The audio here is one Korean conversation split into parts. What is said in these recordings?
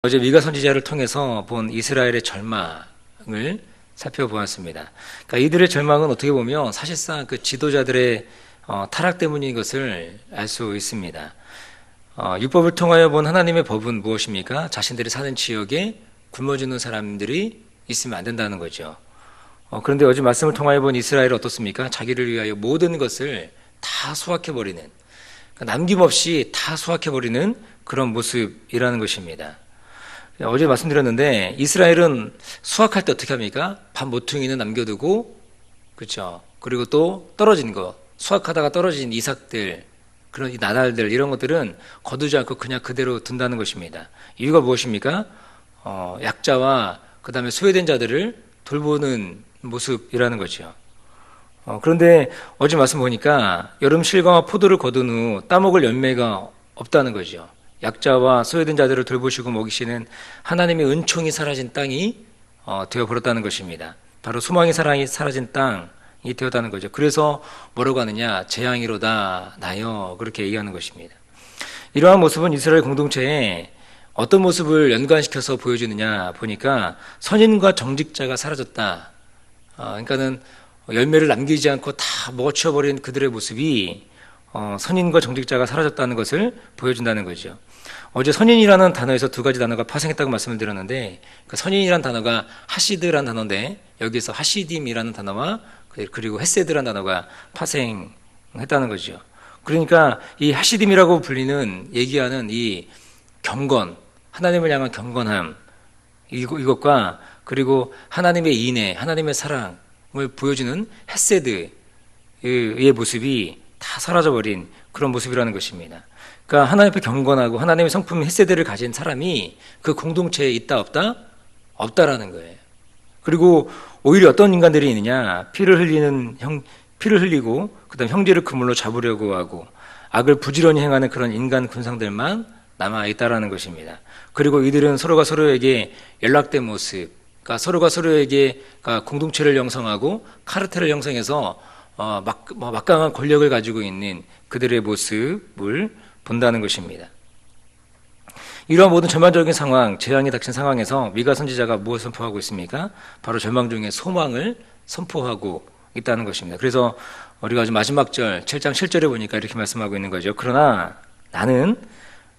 어제 미가 선지자를 통해서 본 이스라엘의 절망을 살펴보았습니다. 그러니까 이들의 절망은 어떻게 보면 사실상 그 지도자들의 타락 때문인 것을 알 수 있습니다. 율법을 통하여 본 하나님의 법은 무엇입니까? 자신들이 사는 지역에 굶어 죽는 사람들이 있으면 안 된다는 거죠. 그런데 어제 말씀을 통하여 본 이스라엘은 어떻습니까? 자기를 위하여 모든 것을 다 수확해버리는, 그러니까 남김없이 다 수확해버리는 그런 모습이라는 것입니다. 어제 말씀드렸는데 이스라엘은 수확할 때 어떻게 합니까? 밥 모퉁이는 남겨두고, 그렇죠? 그리고 또 떨어진 거, 수확하다가 떨어진 이삭들, 그런 나달들, 이런 것들은 거두지 않고 그냥 그대로 둔다는 것입니다. 이유가 무엇입니까? 약자와 그 다음에 소외된 자들을 돌보는 모습이라는 거죠. 그런데 어제 말씀 보니까 여름 실과와 포도를 거둔 후 따먹을 열매가 없다는 거죠. 약자와 소외된 자들을 돌보시고 먹이시는 하나님의 은총이 사라진 땅이 되어버렸다는 것입니다. 바로 소망이 사라진 땅이 되었다는 거죠. 그래서 뭐라고 하느냐? 재앙이로다 나여, 그렇게 얘기하는 것입니다. 이러한 모습은 이스라엘 공동체에 어떤 모습을 연관시켜서 보여주느냐 보니까 선인과 정직자가 사라졌다. 그러니까는 열매를 남기지 않고 다 먹어치워버린 그들의 모습이 선인과 정직자가 사라졌다는 것을 보여준다는 거죠. 어제 선인이라는 단어에서 두 가지 단어가 파생했다고 말씀을 드렸는데, 그 선인이라는 단어가 하시드라는 단어인데 여기서 하시딤이라는 단어와 그리고 헤세드라는 단어가 파생했다는 거죠. 그러니까 이 하시딤이라고 불리는, 얘기하는 이 경건, 하나님을 향한 경건함, 이것과 그리고 하나님의 인애, 하나님의 사랑을 보여주는 헤세드의 모습이 다 사라져버린 그런 모습이라는 것입니다. 그러니까 하나님 앞에 경건하고 하나님의 성품 헤세드를 가진 사람이 그 공동체에 있다 없다? 없다라는 거예요. 그리고 오히려 어떤 인간들이 있느냐? 피를 흘리고 그다음 형제를 그물로 잡으려고 하고 악을 부지런히 행하는 그런 인간 군상들만 남아 있다라는 것입니다. 그리고 이들은 서로가 서로에게 연락된 모습, 그러니까 서로가 서로에게 공동체를 형성하고 카르텔을 형성해서 막강한 권력을 가지고 있는 그들의 모습을 본다는 것입니다. 이러한 모든 전반적인 상황, 재앙이 닥친 상황에서 미가 선지자가 무엇을 선포하고 있습니까? 바로 절망 중에 소망을 선포하고 있다는 것입니다. 그래서 우리가 아주 마지막 절 7장 7절에 보니까 이렇게 말씀하고 있는 거죠. 그러나 나는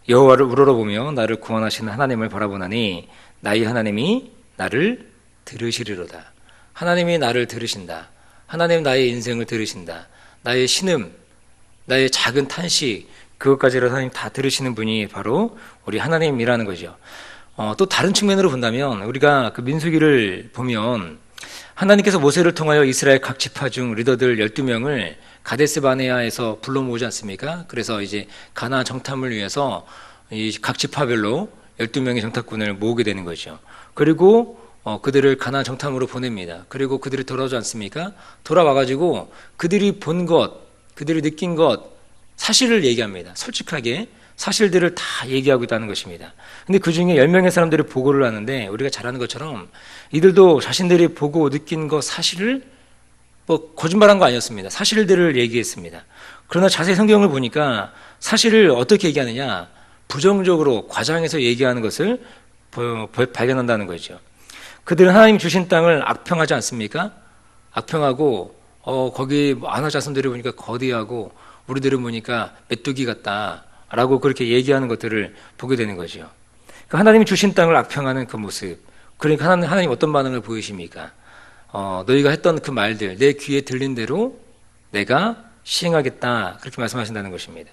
여호와를 우러러보며 나를 구원하시는 하나님을 바라보나니 나의 하나님이 나를 들으시리로다. 하나님이 나를 들으신다. 하나님 나의 인생을 들으신다. 나의 신음, 나의 작은 탄식, 그것까지를 하나님 다 들으시는 분이 바로 우리 하나님이라는 거죠. 또 다른 측면으로 본다면 우리가 그 민수기를 보면 하나님께서 모세를 통하여 이스라엘 각 지파 중 리더들 12명을 가데스 바네아에서 불러 모으지 않습니까? 그래서 이제 가나안 정탐을 위해서 이 각 지파별로 12명의 정탐꾼을 모으게 되는 거죠. 그리고 그들을 가나안 정탐으로 보냅니다. 그리고 그들이 돌아오지 않습니까? 돌아와가지고 그들이 본 것, 그들이 느낀 것, 사실을 얘기합니다. 솔직하게 사실들을 다 얘기하고 있다는 것입니다. 근데 그 중에 10명의 사람들이 보고를 하는데 우리가 잘 아는 것처럼 이들도 자신들이 보고 느낀 것 사실을 거짓말한 거 아니었습니다. 사실들을 얘기했습니다. 그러나 자세히 성경을 보니까 사실을 어떻게 얘기하느냐? 부정적으로 과장해서 얘기하는 것을 발견한다는 거죠. 그들은 하나님 주신 땅을 악평하지 않습니까? 악평하고 거기 안화 자손들이 보니까 거대하고 우리들은 보니까 메뚜기 같다라고 그렇게 얘기하는 것들을 보게 되는 거죠. 그러니까 하나님이 주신 땅을 악평하는 그 모습. 그러니까 하나님 어떤 반응을 보이십니까? 너희가 했던 그 말들, 내 귀에 들린 대로 내가 시행하겠다, 그렇게 말씀하신다는 것입니다.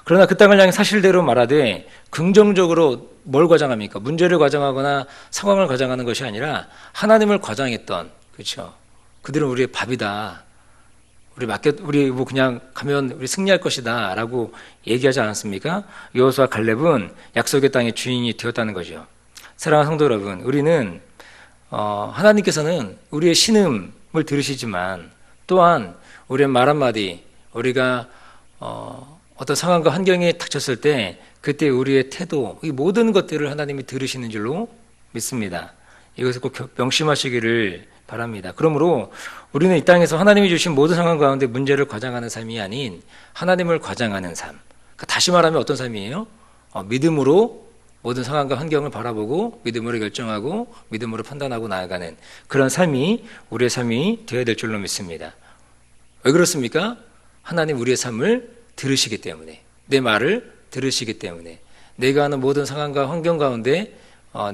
그러나 그 땅을 향해 사실대로 말하되 긍정적으로 뭘 과장합니까? 문제를 과장하거나 상황을 과장하는 것이 아니라 하나님을 과장했던, 그렇죠? 그들은 우리의 밥이다. 우리 뭐 그냥 가면 우리 승리할 것이다라고 얘기하지 않았습니까? 여호수아 갈렙은 약속의 땅의 주인이 되었다는 거죠. 사랑하는 성도 여러분, 우리는 하나님께서는 우리의 신음을 들으시지만 또한 우리의 말 한마디, 우리가 어떤 상황과 환경에 닥쳤을 때 그때 우리의 태도, 이 모든 것들을 하나님이 들으시는 줄로 믿습니다. 이것을 꼭 명심하시기를 바랍니다. 그러므로 우리는 이 땅에서 하나님이 주신 모든 상황 가운데 문제를 과장하는 삶이 아닌 하나님을 과장하는 삶. 그러니까 다시 말하면 어떤 삶이에요? 믿음으로 모든 상황과 환경을 바라보고 믿음으로 결정하고 믿음으로 판단하고 나아가는 그런 삶이 우리의 삶이 되어야 될 줄로 믿습니다. 왜 그렇습니까? 하나님 우리의 삶을 들으시기 때문에, 내 말을 들으시기 때문에, 내가 하는 모든 상황과 환경 가운데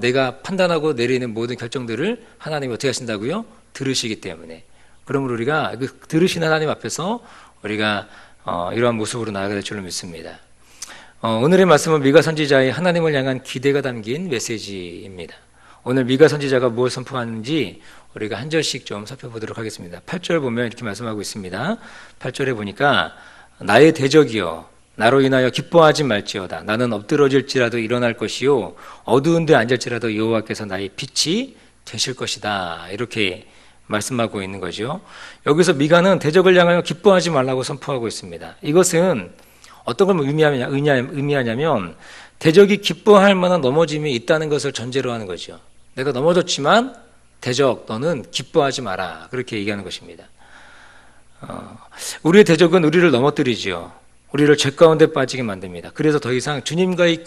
내가 판단하고 내리는 모든 결정들을 하나님이 어떻게 하신다고요? 들으시기 때문에. 그러므로 우리가 그 들으시는 하나님 앞에서 우리가 이러한 모습으로 나아가야 될 줄로 믿습니다. 오늘의 말씀은 미가 선지자의 하나님을 향한 기대가 담긴 메시지입니다. 오늘 미가 선지자가 무엇을 선포하는지 우리가 한 절씩 좀 살펴보도록 하겠습니다. 8절 보면 이렇게 말씀하고 있습니다. 8절에 보니까 나의 대적이여 나로 인하여 기뻐하지 말지어다. 나는 엎드러질지라도 일어날 것이요 어두운 데 앉을지라도 여호와께서 나의 빛이 되실 것이다. 이렇게 말씀하고 있는 거죠. 여기서 미가는 대적을 향하여 기뻐하지 말라고 선포하고 있습니다. 이것은 어떤 걸 의미하냐면 대적이 기뻐할 만한 넘어짐이 있다는 것을 전제로 하는 거죠. 내가 넘어졌지만 대적 너는 기뻐하지 마라. 그렇게 얘기하는 것입니다. 우리의 대적은 우리를 넘어뜨리죠. 우리를 죄 가운데 빠지게 만듭니다. 그래서 더 이상 주님과의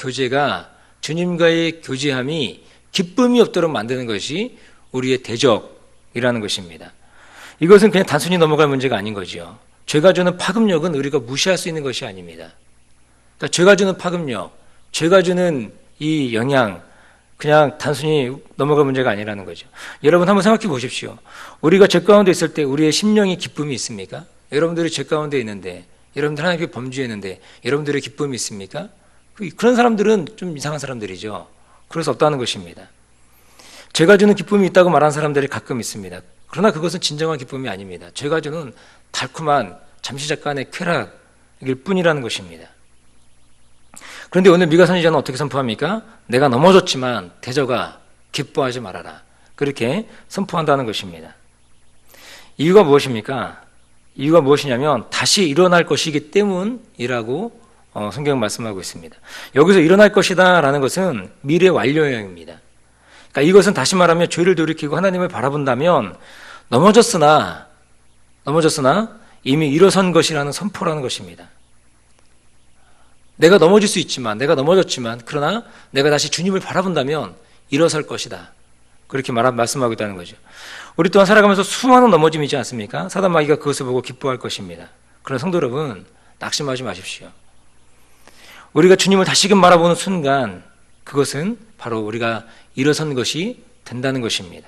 교제함이 기쁨이 없도록 만드는 것이 우리의 대적이라는 것입니다. 이것은 그냥 단순히 넘어갈 문제가 아닌 거죠. 죄가 주는 파급력은 우리가 무시할 수 있는 것이 아닙니다. 그러니까 죄가 주는 파급력, 죄가 주는 이 영향, 그냥 단순히 넘어갈 문제가 아니라는 거죠. 여러분 한번 생각해 보십시오. 우리가 죄 가운데 있을 때 우리의 심령에 기쁨이 있습니까? 여러분들이 죄 가운데 있는데, 여러분들 하나님께 범죄했는데 여러분들의 기쁨이 있습니까? 그런 사람들은 좀 이상한 사람들이죠. 그럴 수 없다는 것입니다. 죄가 주는 기쁨이 있다고 말하는 사람들이 가끔 있습니다. 그러나 그것은 진정한 기쁨이 아닙니다. 죄가 주는 달콤한 잠시 잠깐의 쾌락일 뿐이라는 것입니다. 그런데 오늘 미가 선지자는 어떻게 선포합니까? 내가 넘어졌지만 대적아 기뻐하지 말아라. 그렇게 선포한다는 것입니다. 이유가 무엇입니까? 이유가 무엇이냐면 다시 일어날 것이기 때문이라고 성경 말씀하고 있습니다. 여기서 일어날 것이다 라는 것은 미래 완료형입니다. 그러니까 이것은 다시 말하면 죄를 돌이키고 하나님을 바라본다면 넘어졌으나 이미 일어선 것이라는 선포라는 것입니다. 내가 넘어질 수 있지만, 내가 넘어졌지만, 그러나 내가 다시 주님을 바라본다면 일어설 것이다. 그렇게 말씀하고 있다는 거죠. 우리 또한 살아가면서 수많은 넘어짐이 있지 않습니까? 사단 마귀가 그것을 보고 기뻐할 것입니다. 그러나 성도 여러분, 낙심하지 마십시오. 우리가 주님을 다시금 바라보는 순간 그것은 바로 우리가 일어선 것이 된다는 것입니다.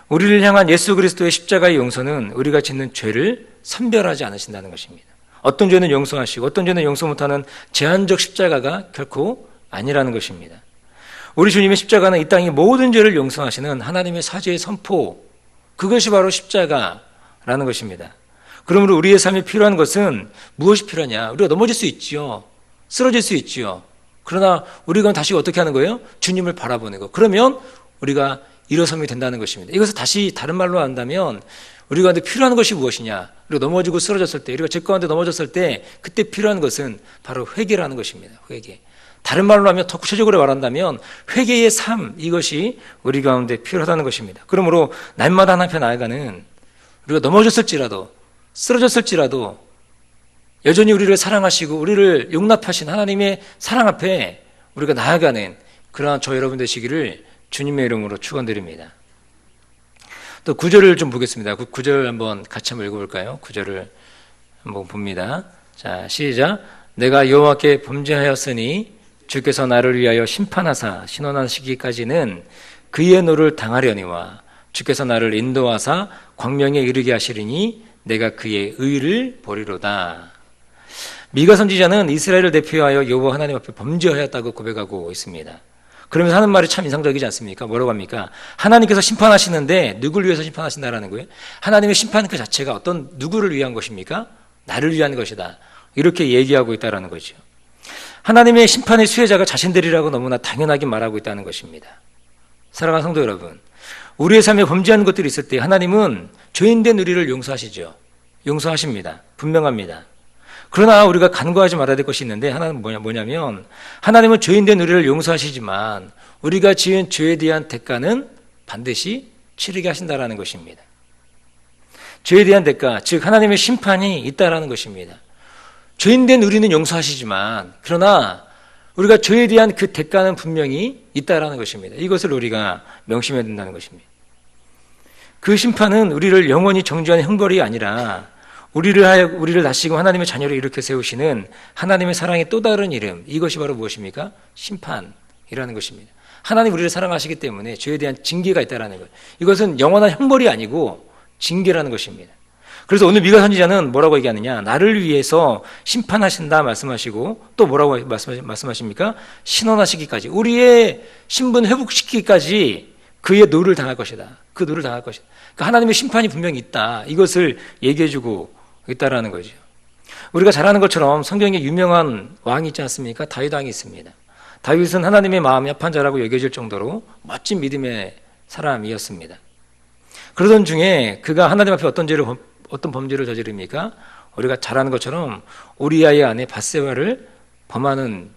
우리를 향한 예수 그리스도의 십자가의 용서는 우리가 짓는 죄를 선별하지 않으신다는 것입니다. 어떤 죄는 용서하시고 어떤 죄는 용서 못하는 제한적 십자가가 결코 아니라는 것입니다. 우리 주님의 십자가는 이 땅의 모든 죄를 용서하시는 하나님의 사죄의 선포, 그것이 바로 십자가라는 것입니다. 그러므로 우리의 삶에 필요한 것은 무엇이 필요하냐? 우리가 넘어질 수 있지요. 쓰러질 수 있지요. 그러나 우리가 다시 어떻게 하는 거예요? 주님을 바라보는 것. 그러면 우리가 일어섬이 된다는 것입니다. 이것을 다시 다른 말로 한다면 우리가 필요한 것이 무엇이냐? 우리가 넘어지고 쓰러졌을 때, 우리가 죄 가운데 넘어졌을 때 그때 필요한 것은 바로 회개라는 것입니다. 회개. 다른 말로 하면 더 구체적으로 말한다면 회개의 삶, 이것이 우리 가운데 필요하다는 것입니다. 그러므로 날마다 하나님 앞에 나아가는, 우리가 넘어졌을지라도 쓰러졌을지라도 여전히 우리를 사랑하시고 우리를 용납하신 하나님의 사랑 앞에 우리가 나아가는 그러한 저 여러분 되시기를 주님의 이름으로 축원드립니다. 또 9절을 좀 보겠습니다. 9절 한번 같이 한번 읽어볼까요? 9절을 한번 봅니다. 자, 시작. 내가 여호와께 범죄하였으니 주께서 나를 위하여 심판하사 신원하시기까지는 그의 노를 당하려니와 주께서 나를 인도하사 광명에 이르게 하시리니 내가 그의 의를 보리로다. 미가 선지자는 이스라엘을 대표하여 여호와 하나님 앞에 범죄하였다고 고백하고 있습니다. 그러면서 하는 말이 참 인상적이지 않습니까? 뭐라고 합니까? 하나님께서 심판하시는데 누구를 위해서 심판하신다라는 거예요? 하나님의 심판 그 자체가 누구를 위한 것입니까? 나를 위한 것이다. 이렇게 얘기하고 있다는 거죠. 하나님의 심판의 수혜자가 자신들이라고 너무나 당연하게 말하고 있다는 것입니다. 사랑하는 성도 여러분, 우리의 삶에 범죄하는 것들이 있을 때 하나님은 죄인된 우리를 용서하시죠. 용서하십니다. 분명합니다. 그러나 우리가 간과하지 말아야 될 것이 있는데 하나는 뭐냐면 하나님은 죄인된 우리를 용서하시지만 우리가 지은 죄에 대한 대가는 반드시 치르게 하신다라는 것입니다. 죄에 대한 대가, 즉 하나님의 심판이 있다라는 것입니다. 죄인된 우리는 용서하시지만 그러나 우리가 죄에 대한 그 대가는 분명히 있다라는 것입니다. 이것을 우리가 명심해야 된다는 것입니다. 그 심판은 우리를 영원히 정죄하는 형벌이 아니라 우리를 다스리고 하나님의 자녀를 일으켜 세우시는 하나님의 사랑의 또 다른 이름, 이것이 바로 무엇입니까? 심판이라는 것입니다. 하나님 우리를 사랑하시기 때문에 죄에 대한 징계가 있다는 것. 이것은 영원한 형벌이 아니고 징계라는 것입니다. 그래서 오늘 미가 선지자는 뭐라고 얘기하느냐? 나를 위해서 심판하신다 말씀하시고 또 뭐라고 말씀하십니까? 신원하시기까지, 우리의 신분 회복시키기까지 그의 노를 당할 것이다. 그 노를 당할 것이다. 그러니까 하나님의 심판이 분명히 있다. 이것을 얘기해주고 있다라는 거죠. 우리가 잘 아는 것처럼 성경에 유명한 왕이 있지 않습니까? 다윗 왕이 있습니다. 다윗은 하나님의 마음이 합한 자라고 여겨질 정도로 멋진 믿음의 사람이었습니다. 그러던 중에 그가 하나님 앞에 어떤 범죄를 저지릅니까? 우리가 잘 아는 것처럼 우리아의 아내 밧세바를 범하는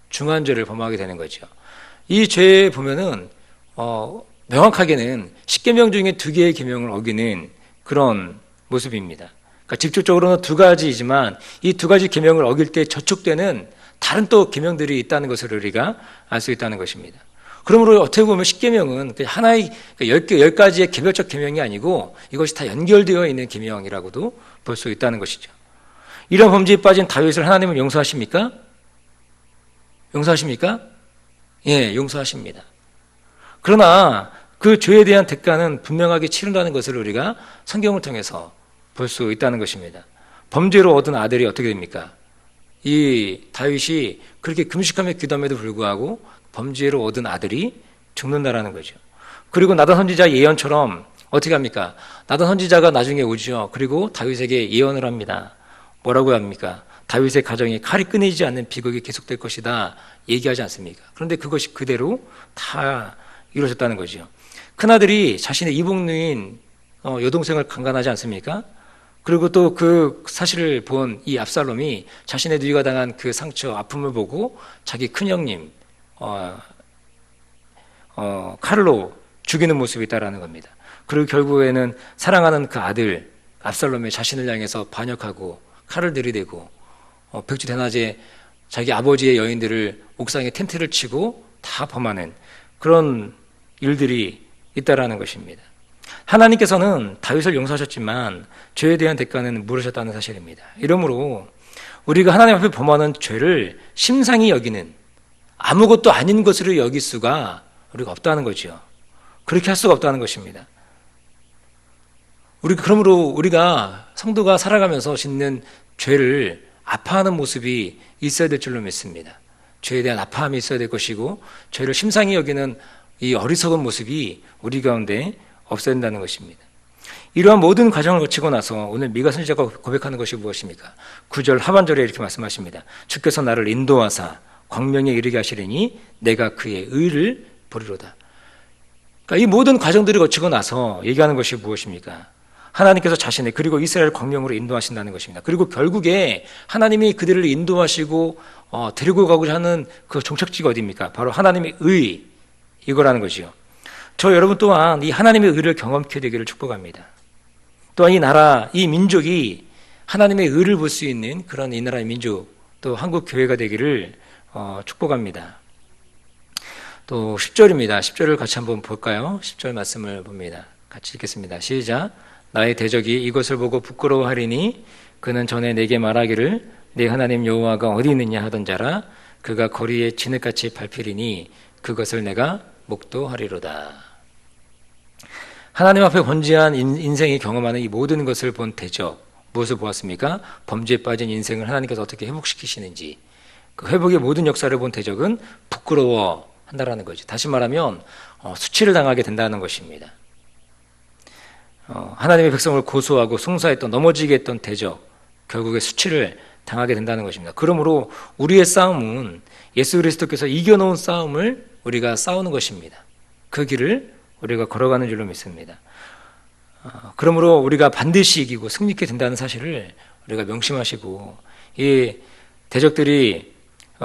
중한 죄를 범하게 되는 거죠. 이 죄에 보면은 명확하게는 10계명 중에 2개의 계명을 어기는 그런 모습입니다. 그러니까 직접적으로는 2가지이지만 이 2가지 계명을 어길 때 저촉되는 다른 또 계명들이 있다는 것을 우리가 알 수 있다는 것입니다. 그러므로 어떻게 보면 10계명은 하나의 10가지의 개별적 계명이 아니고 이것이 다 연결되어 있는 계명이라고도 볼 수 있다는 것이죠. 이런 범죄에 빠진 다윗을 하나님은 용서하십니까? 용서하십니까? 예, 용서하십니다. 그러나 그 죄에 대한 대가는 분명하게 치른다는 것을 우리가 성경을 통해서 볼 수 있다는 것입니다. 범죄로 얻은 아들이 어떻게 됩니까? 이 다윗이 그렇게 금식하며 기도함에도 불구하고 범죄로 얻은 아들이 죽는다라는 거죠. 그리고 나단 선지자 예언처럼 어떻게 합니까? 나단 선지자가 나중에 오죠. 그리고 다윗에게 예언을 합니다. 뭐라고 합니까? 다윗의 가정에 칼이 끊이지 않는 비극이 계속될 것이다 얘기하지 않습니까? 그런데 그것이 그대로 다 이루어졌다는 거죠. 큰아들이 자신의 이복누인 여동생을 강간하지 않습니까? 그리고 또 그 사실을 본 이 압살롬이 자신의 누이가 당한 그 상처, 아픔을 보고 자기 큰형님 칼로 죽이는 모습이 있다라는 겁니다. 그리고 결국에는 사랑하는 그 아들 압살롬이 자신을 향해서 반역하고 칼을 들이대고 백주대낮에 자기 아버지의 여인들을 옥상에 텐트를 치고 다 범하는 그런 일들이 있다라는 것입니다. 하나님께서는 다윗을 용서하셨지만 죄에 대한 대가는 물으셨다는 사실입니다. 이러므로 우리가 하나님 앞에 범하는 죄를 심상히 여기는, 아무것도 아닌 것으로 여길 수가 우리가 없다는 거죠. 그렇게 할 수가 없다는 것입니다. 그러므로 우리가 성도가 살아가면서 짓는 죄를 아파하는 모습이 있어야 될 줄로 믿습니다. 죄에 대한 아파함이 있어야 될 것이고 죄를 심상히 여기는 이 어리석은 모습이 우리 가운데 없어야 된다는 것입니다. 이러한 모든 과정을 거치고 나서 오늘 미가 선지자가 고백하는 것이 무엇입니까? 9절 하반절에 이렇게 말씀하십니다. 주께서 나를 인도하사 광명에 이르게 하시리니 내가 그의 의를 보리로다. 그러니까 이 모든 과정들을 거치고 나서 얘기하는 것이 무엇입니까? 하나님께서 자신의 그리고 이스라엘 광명으로 인도하신다는 것입니다. 그리고 결국에 하나님이 그들을 인도하시고 데리고 가고자 하는 그 종착지가 어디입니까? 바로 하나님의 의, 이거라는 것이요. 저 여러분 또한 이 하나님의 의를 경험케 되기를 축복합니다. 또한 이 나라, 이 민족이 하나님의 의를 볼 수 있는 그런 이 나라의 민족, 또 한국 교회가 되기를 축복합니다. 또 10절입니다. 10절을 같이 한번 볼까요? 10절 말씀을 봅니다. 같이 읽겠습니다. 시작. 나의 대적이 이것을 보고 부끄러워하리니 그는 전에 내게 말하기를 내 하나님 여호와가 어디 있느냐 하던 자라. 그가 거리에 진흙같이 밟히리니 그것을 내가 목도하리로다. 하나님 앞에 건재한 인생이 경험하는 이 모든 것을 본 대적, 무엇을 보았습니까? 범죄에 빠진 인생을 하나님께서 어떻게 회복시키시는지, 그 회복의 모든 역사를 본 대적은 부끄러워한다라는 거죠. 다시 말하면 수치를 당하게 된다는 것입니다. 하나님의 백성을 고소하고 송사했던, 넘어지게 했던 대적, 결국에 수치를 당하게 된다는 것입니다. 그러므로 우리의 싸움은 예수 그리스도께서 이겨놓은 싸움을 우리가 싸우는 것입니다. 그 길을 우리가 걸어가는 줄로 믿습니다. 그러므로 우리가 반드시 이기고 승리케 된다는 사실을 우리가 명심하시고, 이 대적들이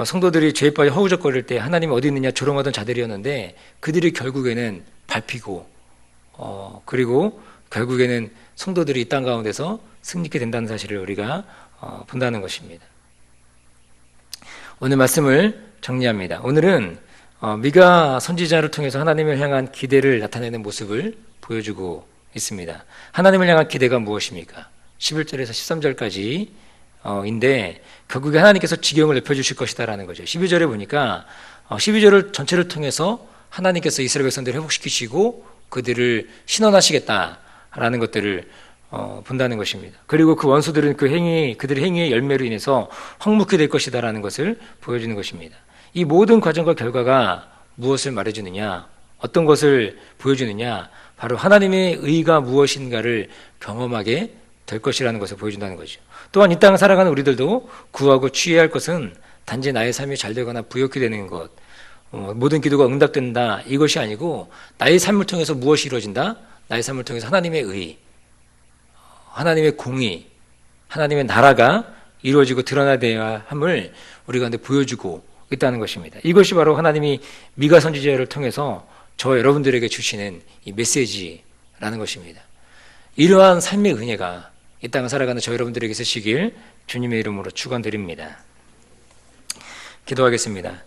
성도들이 죄에 빠져 허우적거릴 때 하나님이 어디 있느냐 조롱하던 자들이었는데 그들이 결국에는 밟히고 그리고 결국에는 성도들이 이 땅 가운데서 승리케 된다는 사실을 우리가 본다는 것입니다. 오늘 말씀을 정리합니다. 오늘은 미가 선지자를 통해서 하나님을 향한 기대를 나타내는 모습을 보여주고 있습니다. 하나님을 향한 기대가 무엇입니까? 11절에서 13절까지 인데 결국에 하나님께서 지경을 넓혀주실 것이다라는 거죠. 12절에 보니까 12절을 전체를 통해서 하나님께서 이스라엘 백성들을 회복시키시고 그들을 신원하시겠다라는 것들을 본다는 것입니다. 그리고 그 원수들은 그들의 행위의 열매로 인해서 황무케 될 것이다라는 것을 보여주는 것입니다. 이 모든 과정과 결과가 무엇을 말해주느냐, 어떤 것을 보여주느냐, 바로 하나님의 의가 무엇인가를 경험하게 될 것이라는 것을 보여준다는 거죠. 또한 이 땅을 살아가는 우리들도 구하고 취해야 할 것은 단지 나의 삶이 잘 되거나 부욕이 되는 것, 모든 기도가 응답된다, 이것이 아니고 나의 삶을 통해서 무엇이 이루어진다? 나의 삶을 통해서 하나님의 의, 하나님의 공의, 하나님의 나라가 이루어지고 드러나야 함을 우리 가운데 보여주고 있다는 것입니다. 이것이 바로 하나님이 미가 선지자를 통해서 저 여러분들에게 주시는 이 메시지라는 것입니다. 이러한 삶의 은혜가 이 땅을 살아가는 저 여러분들에게 있으시길 주님의 이름으로 축원드립니다. 기도하겠습니다.